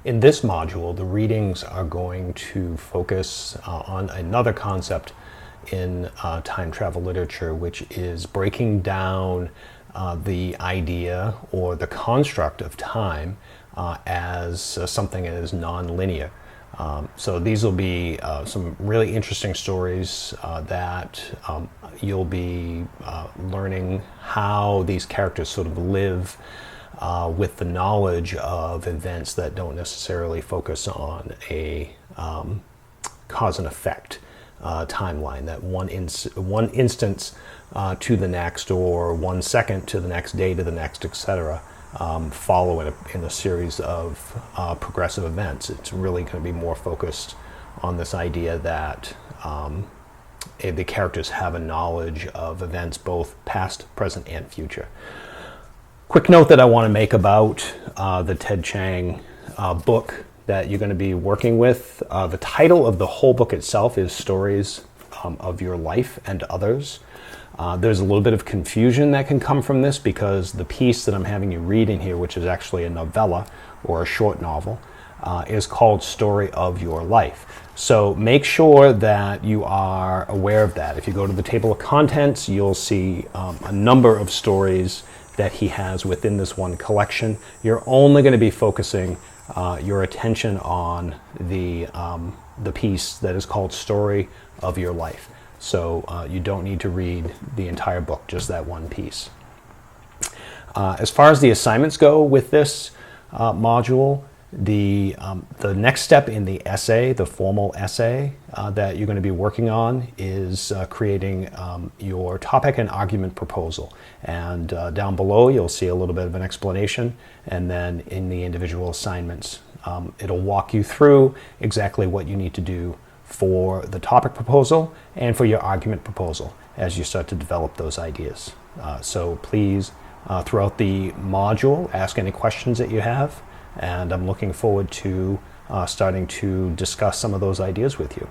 In this module, the readings are going to focus on another concept in time travel literature, which is breaking down the idea or the construct of time as something that is non-linear. So these will be some really interesting stories that you'll be learning how these characters sort of live with the knowledge of events that don't necessarily focus on a cause and effect timeline, that one instance to the next, or 1 second to the next, day to the next, etc. Follow in a series of progressive events. It's really going to be more focused on this idea that the characters have a knowledge of events both past, present, and future. Quick note that I want to make about the Ted Chiang book that you're going to be working with. The title of the whole book itself is Stories of Your Life and Others. There's a little bit of confusion that can come from this because the piece that I'm having you read in here, which is actually a novella or a short novel, is called Story of Your Life. So make sure that you are aware of that. If you go to the table of contents, you'll see a number of stories that he has within this one collection. You're only going to be focusing your attention on the piece that is called Story of Your Life. So you don't need to read the entire book, just that one piece. As far as the assignments go with this module, the next step in the essay, the formal essay that you're going to be working on, is creating your topic and argument proposal. And down below you'll see a little bit of an explanation, and then in the individual assignments it'll walk you through exactly what you need to do for the topic proposal and for your argument proposal as you start to develop those ideas. So please, throughout the module, ask any questions that you have, and I'm looking forward to starting to discuss some of those ideas with you.